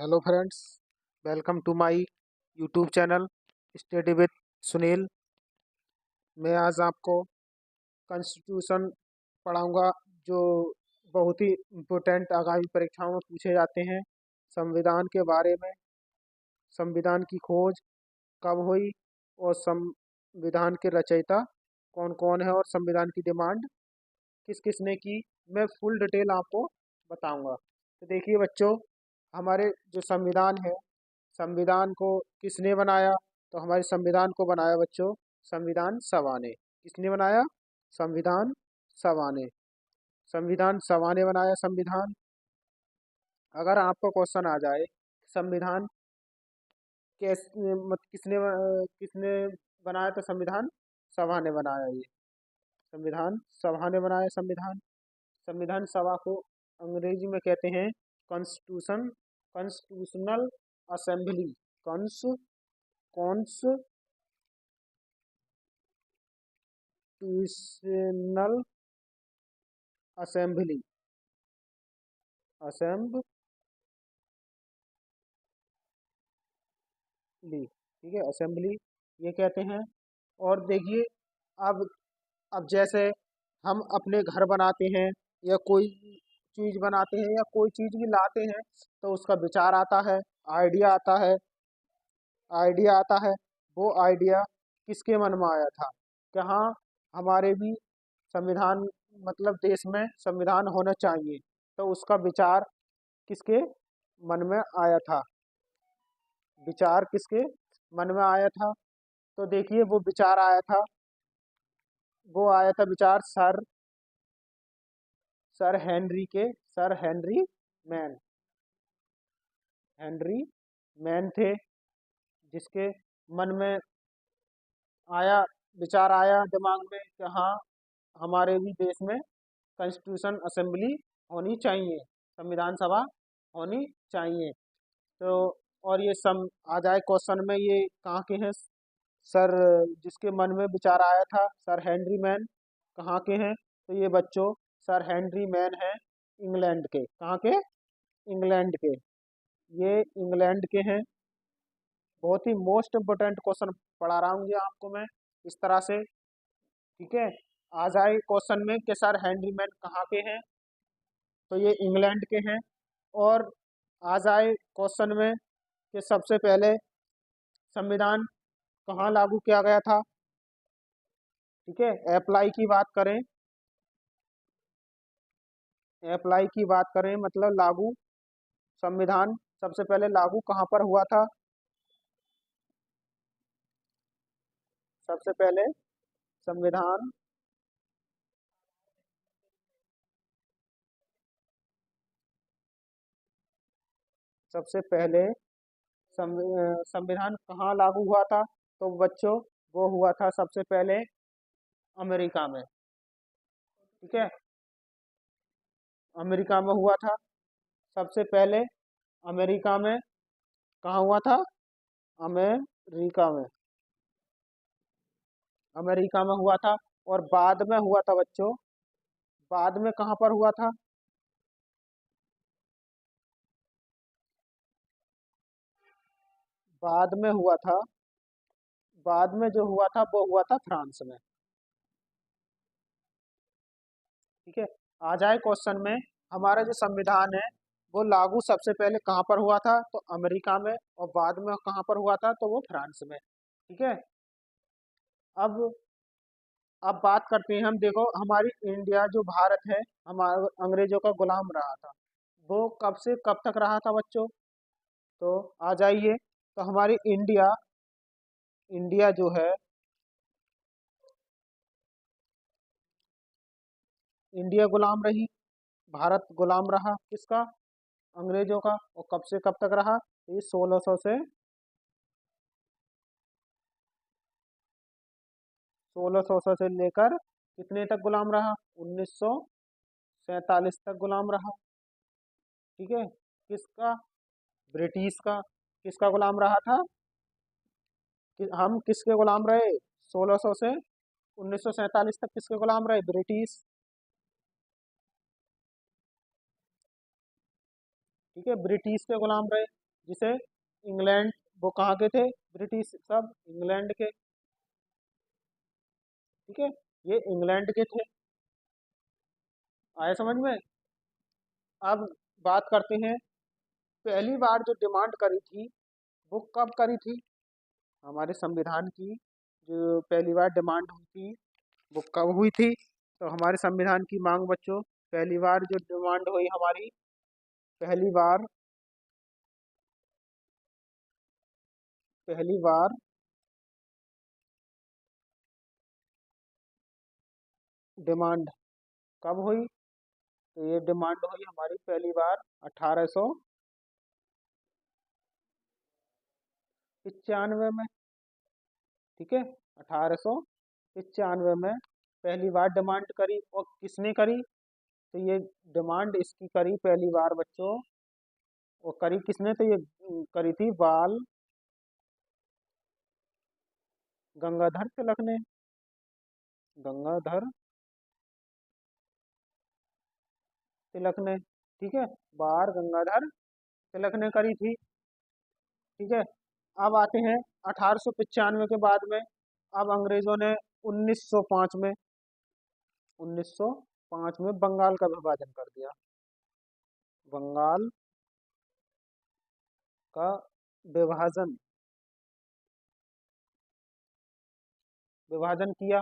Hello friends, welcome to my YouTube channel study with Sunil. मैं आज आपको कॉन्स्टिट्यूशन पढ़ाऊंगा, जो बहुत ही इम्पोर्टेंट आगामी परीक्षाओं में पूछे जाते हैं। संविधान के बारे में, संविधान की खोज कब हुई और संविधान के रचयिता कौन कौन है और संविधान की डिमांड किस किस ने की, मैं फुल डिटेल आपको बताऊंगा। तो देखिए बच्चों, हमारे जो संविधान है, संविधान को किसने बनाया? तो हमारे संविधान को बनाया बच्चों संविधान सभा ने। किसने बनाया? संविधान सभा ने। संविधान सभा ने बनाया संविधान। अगर आपको क्वेश्चन आ जाए संविधान कैसे किसने किसने बनाया, तो संविधान सभा ने बनाया। ये संविधान सभा ने बनाया संविधान। संविधान सभा को अंग्रेजी में कहते हैं constitution constitutional assembly. Constitutional assembly assembly ठीक है, असेंबली ये कहते हैं। और देखिए, अब अब जैसे हम अपने घर बनाते हैं या कोई चीज बनाते हैं या कोई चीज भी लाते हैं, तो उसका विचार आता है, आइडिया आता है। आइडिया आता है, वो आइडिया किसके मन में आया था? कि हाँ, हमारे भी संविधान, मतलब देश में संविधान होना चाहिए। तो उसका विचार किसके मन में आया था? विचार किसके मन में आया था? तो देखिए, वो आया था विचार sir Henry man. Henry man थे, जिसके मन में आया, विचार आया दिमाग में कि हाँ, हमारे भी देश में कॉन्स्टिट्यूशन असेंबली होनी चाहिए, संविधान सभा होनी चाहिए। तो और ये सम आ जाए क्वेश्चन में, ये कहाँ के हैं? सर, जिसके मन में विचार आया था सर हेनरी मैन, कहाँ के हैं? तो ये बच्चों, सर हेनरी मैन है इंग्लैंड के। कहाँ के? इंग्लैंड के। ये इंग्लैंड के हैं। बहुत ही मोस्ट इम्पोर्टेंट क्वेश्चन पढ़ा रहा हूँ ये आपको मैं इस तरह से। ठीक है, आ जाए क्वेश्चन में कि सर हेनरी मैन कहाँ के हैं, तो ये इंग्लैंड के हैं। और आ जाए क्वेश्चन में कि सबसे पहले संविधान कहाँ लागू किया गया था। ठीक है, अप्लाई की बात करें मतलब लागू, संविधान सबसे पहले लागू कहाँ पर हुआ था? सबसे पहले संविधान सबसे पहले संविधान कहाँ लागू हुआ था? तो बच्चों, वो हुआ था सबसे पहले अमेरिका में। ठीक है, अमेरिका में हुआ था सबसे पहले। अमेरिका में कहाँ हुआ था? अमेरिका में। अमेरिका में हुआ था। और बाद में हुआ था बच्चों, बाद में कहाँ पर हुआ था? बाद में हुआ था, बाद में जो हुआ था वो हुआ था फ्रांस में। ठीक है, आ जाए क्वेश्चन में, हमारा जो संविधान है वो लागू सबसे पहले कहाँ पर हुआ था? तो अमेरिका में। और बाद में कहाँ पर हुआ था? तो वो फ्रांस में। ठीक है, अब अब बात करते हैं हम। देखो, हमारी इंडिया जो भारत है, हमारा अंग्रेजों का गुलाम रहा था। वो कब से कब तक रहा था बच्चों? तो आ जाइए, तो हमारी इंडिया इंडिया जो है, इंडिया गुलाम रही, भारत गुलाम रहा किसका? अंग्रेजों का। और कब से कब तक रहा? ये 1600 से 1600 से लेकर कितने तक गुलाम रहा? 1947 तक गुलाम रहा। ठीक है, किसका? ब्रिटिश का। किसका गुलाम रहा था? हम किसके गुलाम रहे? 1600 से 1947 तक किसके गुलाम रहे? ब्रिटिश। ठीक है, ब्रिटिश के गुलाम रहे। जिसे इंग्लैंड, वो कहाँ के थे, ब्रिटिश सब इंग्लैंड के, ठीक है, ये इंग्लैंड के थे। आए समझ में। अब बात करते हैं, पहली बार जो डिमांड करी थी वो कब करी थी, हमारे संविधान की जो पहली बार डिमांड हुई थी वो कब हुई थी। तो हमारे संविधान की मांग बच्चों, पहली बार जो डिमांड हुई हमारी, पहली बार, पहली बार डिमांड कब हुई, तो ये डिमांड हुई हमारी पहली बार 1895 में, ठीक है, 1895 में पहली बार डिमांड करी। और किसने करी, तो ये डिमांड इसकी करी पहली बार बच्चों, वो करी किसने, तो ये करी थी बाल गंगाधर तिलक ने, गंगाधर तिलक ने, ठीक है, बाल गंगाधर तिलक ने करी थी, ठीक है। अब आते हैं 1895 के बाद में, अब अंग्रेजों ने 1905 में, 1905 में बंगाल का विभाजन कर दिया, बंगाल का विभाजन, विभाजन किया,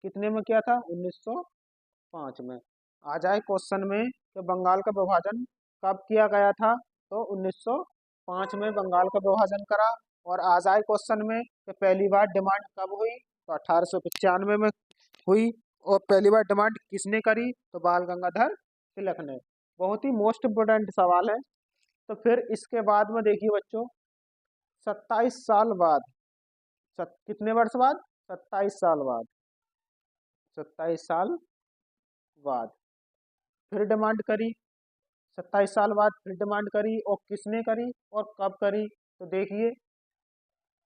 कितने में किया था, 1905 में। आ जाए क्वेश्चन में कि बंगाल का विभाजन कब किया गया था, तो 1905 में बंगाल का विभाजन करा। और आ जाए क्वेश्चन में कि पहली बार डिमांड कब हुई, तो 1895 में हुई। और पहली बार डिमांड किसने करी, तो बाल गंगाधर तिलक ने। बहुत ही मोस्ट इम्पोर्टेंट सवाल है। तो फिर इसके बाद में देखिए बच्चों, 27 साल बाद, कितने वर्ष बाद, 27 साल बाद, 27 साल बाद फिर डिमांड करी, 27 साल बाद फिर डिमांड करी, और किसने करी और कब करी, तो देखिए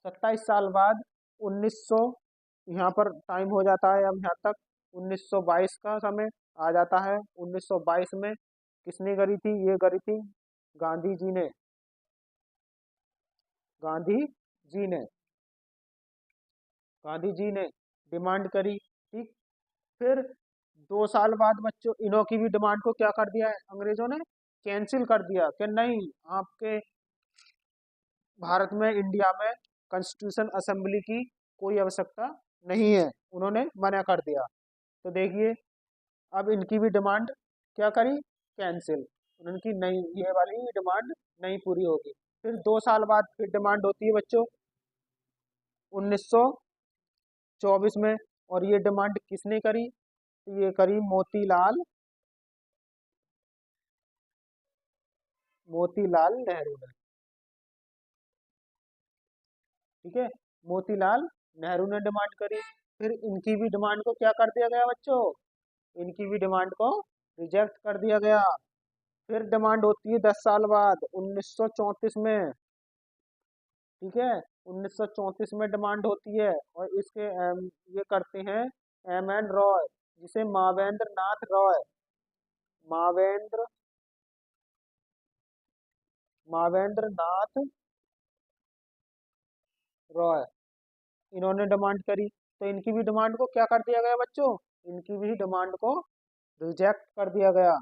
27 साल बाद 1900, यहाँ पर टाइम हो जाता है अब यहाँ तक, 1922 का समय आ जाता है। 1922 में किसने करी थी, ये करी थी गांधी जी ने, गांधी जी ने, गांधी जी ने डिमांड करी, ठीक। फिर 2 साल बाद बच्चों इन्हों की भी डिमांड को क्या कर दिया है अंग्रेजों ने, कैंसिल कर दिया कि नहीं, आपके भारत में, इंडिया में कॉन्स्टिट्यूशन असेंबली की कोई आवश्यकता नहीं है, उन्होंने मना कर दिया। तो देखिए अब इनकी भी डिमांड क्या करी, कैंसिल, उनकी नहीं, ये वाली डिमांड नहीं पूरी होगी। फिर 2 साल बाद फिर डिमांड होती है बच्चों 1924 में, और ये डिमांड किसने करी, तो ये करी मोतीलाल, मोतीलाल नेहरू ने, ठीक है, मोतीलाल नेहरू ने डिमांड करी। फिर इनकी भी डिमांड को क्या कर दिया गया बच्चों, इनकी भी डिमांड को रिजेक्ट कर दिया गया। फिर डिमांड होती है 10 साल बाद 1934 में, ठीक है, 1934 में डिमांड होती है। और इसके ये करते हैं एम एन रॉय, जिसे मावेंद्र नाथ रॉय, मावेंद्र, मावेंद्र नाथ रॉय, इन्होंने डिमांड करी। तो इनकी भी डिमांड को क्या कर दिया गया बच्चों, इनकी भी डिमांड को रिजेक्ट कर दिया गया।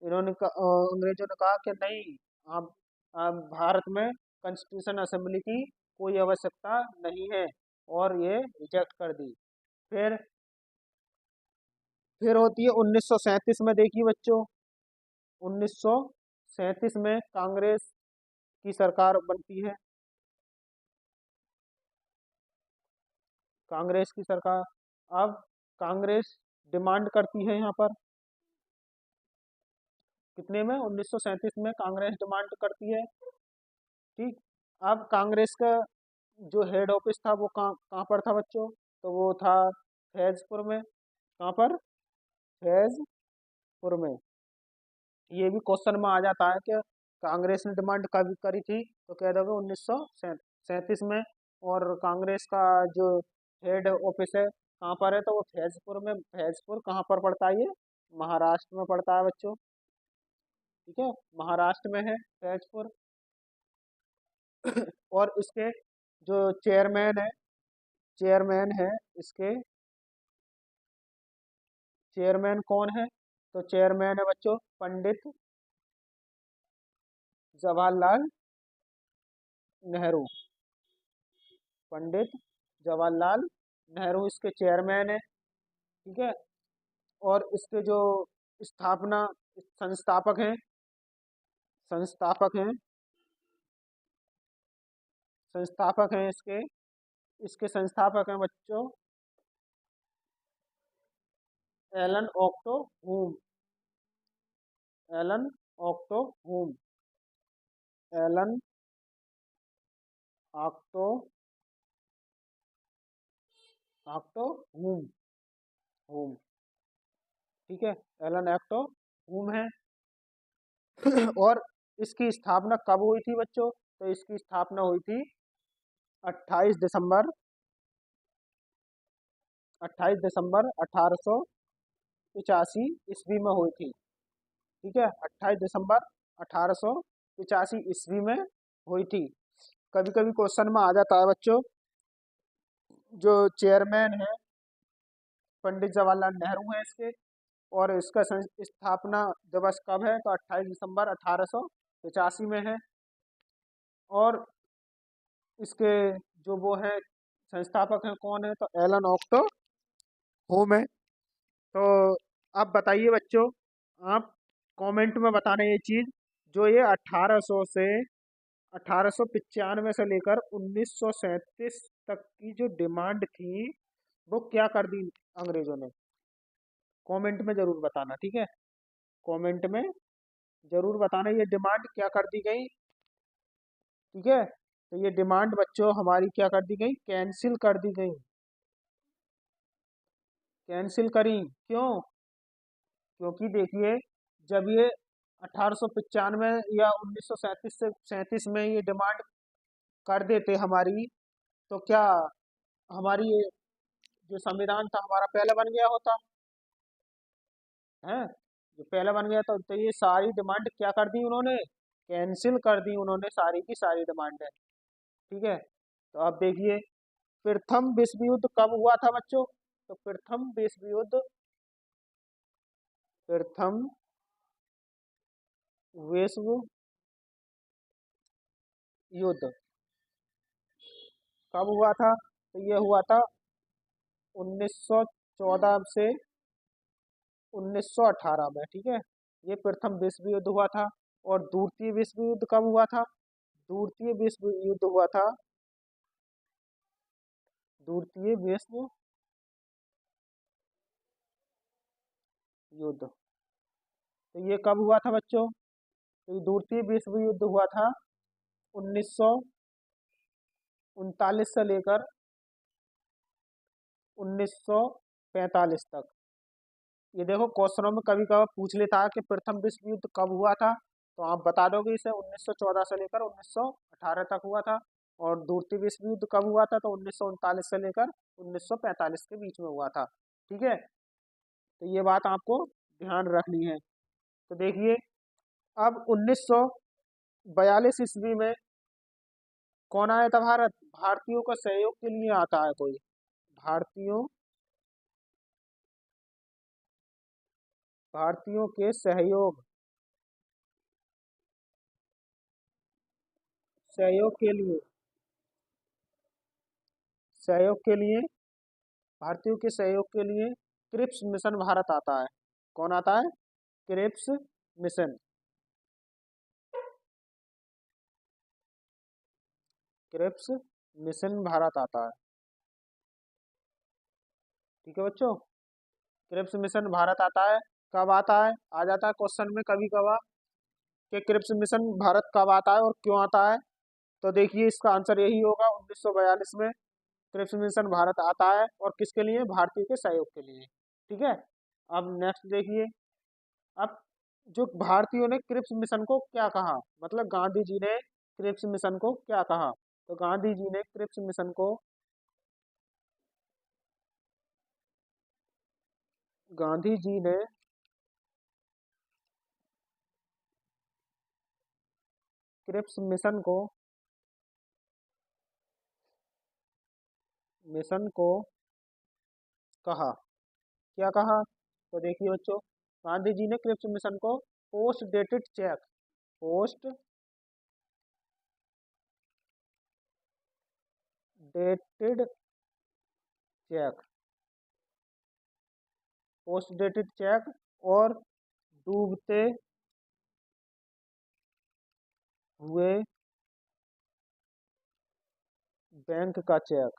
अंग्रेजों ने कहा कि नहीं, आप भारत में कॉन्स्टिट्यूशन असेंबली की कोई आवश्यकता नहीं है, और ये रिजेक्ट कर दी। फिर फिर होती है 1937 में, देखिए बच्चों 1937 में कांग्रेस की सरकार बनती है, कांग्रेस की सरकार। अब कांग्रेस डिमांड करती है यहाँ पर कितने में, 1937 में कांग्रेस डिमांड करती है, ठीक। अब कांग्रेस का जो हेड ऑफिस था वो कहाँ कहाँ पर था बच्चों, तो वो था फैजपुर में, कहाँ पर, फैजपुर में। ये भी क्वेश्चन में आ जाता है कि कांग्रेस ने डिमांड कब करी थी, तो कह दोगे 1937 में। और कांग्रेस का जो हेड ऑफिस है कहाँ पर है, तो वो फैजपुर में, फैजपुर कहाँ पर पड़ता है, ये महाराष्ट्र में पड़ता है बच्चों, ठीक है, महाराष्ट्र में है फैजपुर। और इसके जो चेयरमैन है इसके, चेयरमैन कौन है? तो चेयरमैन है बच्चों पंडित जवाहरलाल नेहरू। पंडित जवाहरलाल नेहरू इसके चेयरमैन है। ठीक है। और इसके जो स्थापना संस्थापक हैं, संस्थापक हैं संस्थापक हैं इसके, इसके संस्थापक हैं बच्चों एलन ऑक्टो हुम। एलन ऑक्टो हुम। एलन ऑक्टो ऑक्टो हुम। हुम। ठीक है। एलन ऑक्टो हुम है। और इसकी स्थापना कब हुई थी बच्चों? तो इसकी स्थापना हुई थी 28 दिसंबर 28 दिसंबर 1885 ईस्वी में हुई थी। ठीक है। 28 दिसंबर 1885 ईस्वी में हुई थी। कभी कभी क्वेश्चन में आ जाता है बच्चों, जो चेयरमैन है पंडित जवाहरलाल नेहरू है इसके, और इसका स्थापना दिवस कब है? तो 28 दिसंबर 1885 में है। और इसके जो वो है संस्थापक हैं कौन है? तो एलन ऑक्टो होम है। तो आप बताइए बच्चों, आप कमेंट में बताना ये चीज, जो ये 1800 से 1895 से लेकर 1937 तक की जो डिमांड थी वो क्या कर दी अंग्रेजों ने? कमेंट में जरूर बताना। ठीक है। कमेंट में जरूर बताना ये डिमांड क्या कर दी गई। ठीक है। तो ये डिमांड बच्चों हमारी क्या कर दी गई? कैंसिल कर दी गई। कैंसिल करी क्यों? क्योंकि देखिए, जब ये 1895 या 1937 से 37 में ये डिमांड कर देते हमारी, तो क्या हमारी ये जो संविधान था हमारा पहले बन गया होता है? जो पहले बन गया तो ये सारी डिमांड क्या कर दी उन्होंने? कैंसिल कर दी उन्होंने सारी की सारी डिमांड है। ठीक है। तो अब देखिए, प्रथम विश्व युद्ध कब हुआ था बच्चों? तो प्रथम विश्व युद्ध कब हुआ था? तो ये हुआ था 1914 से 1918 में। ठीक है। ये प्रथम विश्व युद्ध हुआ था। और द्वितीय विश्व युद्ध कब हुआ था? द्वितीय विश्व युद्ध हुआ था, द्वितीय विश्व युद्ध। तो ये कब हुआ था बच्चों? तो ये द्वितीय विश्व युद्ध हुआ था 1939 से लेकर 1945 तक। ये देखो क्वेश्चनों में कभी कभार पूछ लेता है कि प्रथम विश्व युद्ध कब हुआ था, तो आप बता दोगे इसे 1914 से लेकर 1918 तक हुआ था। और द्वितीय विश्व युद्ध कब हुआ था? तो 1939 से लेकर 1945 के बीच में हुआ था। ठीक है। तो ये बात आपको ध्यान रखनी है। तो देखिए, अब 1942 ईस्वी में कौन आया था भारत? भारतीयों का सहयोग के लिए आता है कोई? भारतीयों भारतीयों के सहयोग के लिए सहयोग के लिए भारतीयों के सहयोग के लिए क्रिप्स मिशन भारत आता है। कौन आता है? Cripps mission. Cripps mission Bharat आता है। ठीक है बच्चों। क्रिप्स मिशन भारत आता है। कब आता है? आ जाता है क्वेश्चन में कभी कभार कि क्रिप्स मिशन भारत कब आता है और क्यों आता है। तो देखिए, इसका आंसर यही होगा, 1942 में क्रिप्स मिशन भारत आता है। और किसके लिए? भारतीय के सहयोग के लिए। ठीक है। अब नेक्स्ट देखिए, अब जो भारतीयों ने क्रिप्स मिशन को क्या कहा, मतलब गांधी जी ने क्रिप्स मिशन को क्या कहा? तो गांधी जी ने क्रिप्स मिशन को मिशन को कहा, क्या कहा? तो देखिए बच्चों, गांधी जी ने क्रिप्स मिशन को post dated cheque, post dated cheque, post dated cheque और डूबते हुए बैंक का चेक,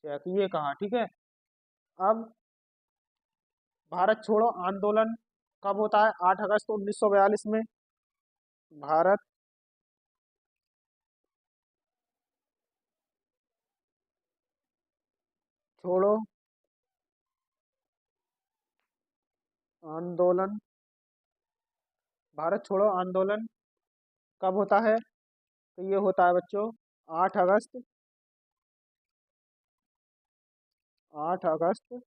चेक ये कहा, ठीक है। अब भारत छोड़ो आंदोलन कब होता है? 8 अगस्त 1942 में। भारत छोड़ो आंदोलन, भारत छोड़ो आंदोलन कब होता है? तो ये होता है बच्चों 8 अगस्त, 8 अगस्त,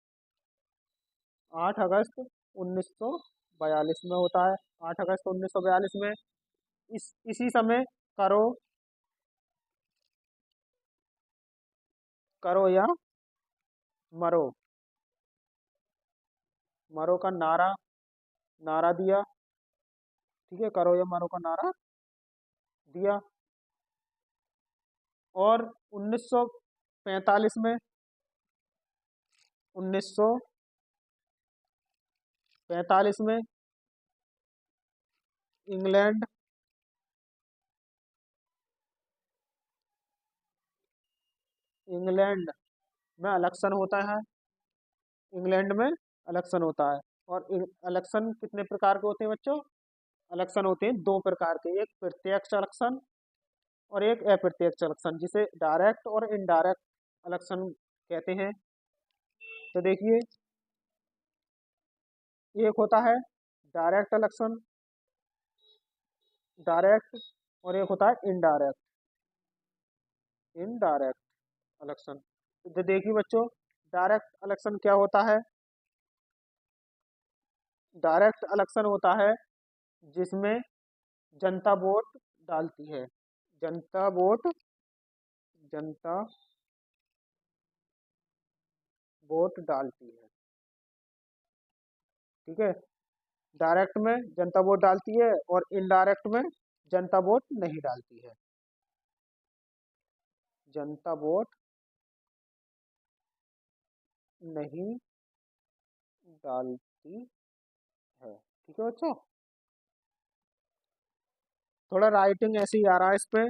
8 अगस्त 1942 में होता है। 8 अगस्त 1942 में। इसी समय करो, करो या मरो, मरो का नारा, नारा दिया, ठीक है, करो या मरो का नारा दिया। और 1945 में, 1945 में इंग्लैंड, इंग्लैंड में इलेक्शन होता है, इंग्लैंड में इलेक्शन होता है। और इलेक्शन कितने प्रकार के होते हैं बच्चों? इलेक्शन होते हैं दो प्रकार के, एक प्रत्यक्ष इलेक्शन और एक अप्रत्यक्ष इलेक्शन, जिसे डायरेक्ट और इनडायरेक्ट इलेक्शन कहते हैं। तो देखिए, एक होता है डायरेक्ट इलेक्शन, डायरेक्ट, और एक होता है इनडायरेक्ट, इनडायरेक्ट इलेक्शन। तो देखिए बच्चों, डायरेक्ट इलेक्शन क्या होता है? डायरेक्ट इलेक्शन होता है जिसमें जनता वोट डालती है, जनता वोट, जनता वोट डालती है, ठीक है। डायरेक्ट में जनता वोट डालती है और इनडायरेक्ट में जनता वोट नहीं डालती है, जनता वोट नहीं डालती है, ठीक है बच्चों। थोड़ा राइटिंग ऐसे ही आ रहा है इस पे,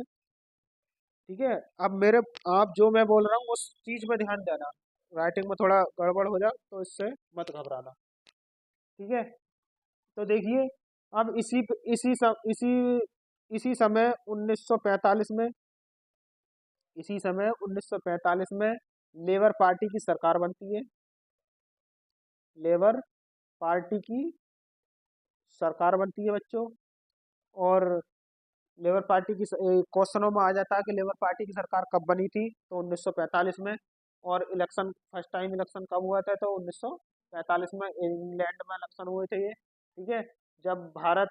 ठीक है। अब मेरे, आप जो मैं बोल रहा हूँ उस चीज में ध्यान देना, राइटिंग में थोड़ा गड़बड़ हो जाए तो इससे मत घबराना, ठीक है। तो देखिए, अब इसी समय 1945 में, इसी समय 1945 में लेबर पार्टी की सरकार बनती है, लेबर पार्टी की सरकार बनती है बच्चों। और लेबर पार्टी की क्वेश्चनों में आ जाता है कि लेबर पार्टी की सरकार कब बनी थी? तो 1945 में। और इलेक्शन, फर्स्ट टाइम इलेक्शन कब हुआ था? तो 1945 में इंग्लैंड में इलेक्शन हुए थे ये, ठीक है। जब भारत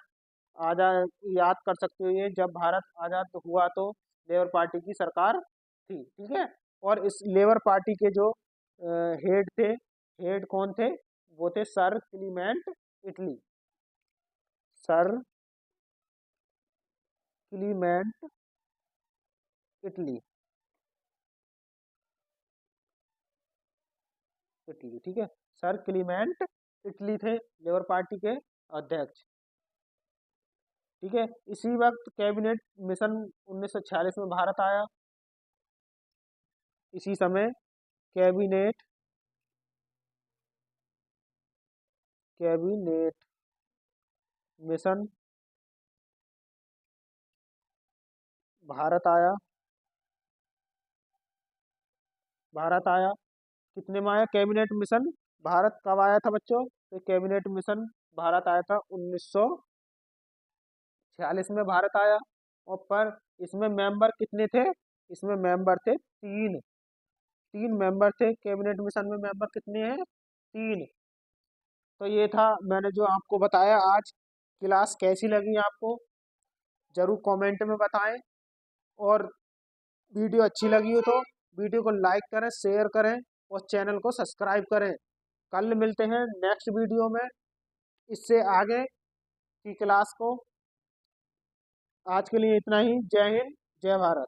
आजाद, याद कर सकते हो ये, जब भारत आजाद हुआ तो लेबर पार्टी की सरकार थी, ठीक है। और इस लेबर पार्टी के जो हेड थे, हेड कौन थे? वो थे sir Clement Italy, sir Clement Italy, Italy, ठीक है। सर क्लीमेंट इटली थे लेबर पार्टी के अध्यक्ष, ठीक है। इसी वक्त कैबिनेट मिशन 1946 में भारत आया, इसी समय कैबिनेट, कैबिनेट मिशन भारत आया, भारत आया। कितने में आया कैबिनेट मिशन? भारत कब आया था बच्चों? तो कैबिनेट मिशन भारत आया था 1946 में भारत आया। और पर इसमें मेंबर कितने थे? इसमें मेंबर थे तीन, तीन मेंबर थे कैबिनेट मिशन में। मेंबर कितने हैं? तीन। तो ये था मैंने जो आपको बताया आज। क्लास कैसी लगी आपको? जरूर कमेंट में बताएं। और वीडियो अच्छी लगी हो तो वीडियो को लाइक करें, शेयर करें और चैनल को सब्सक्राइब करें। कल मिलते हैं नेक्स्ट वीडियो में इससे आगे की क्लास को। आज के लिए इतना ही। जय हिंद, जय भारत।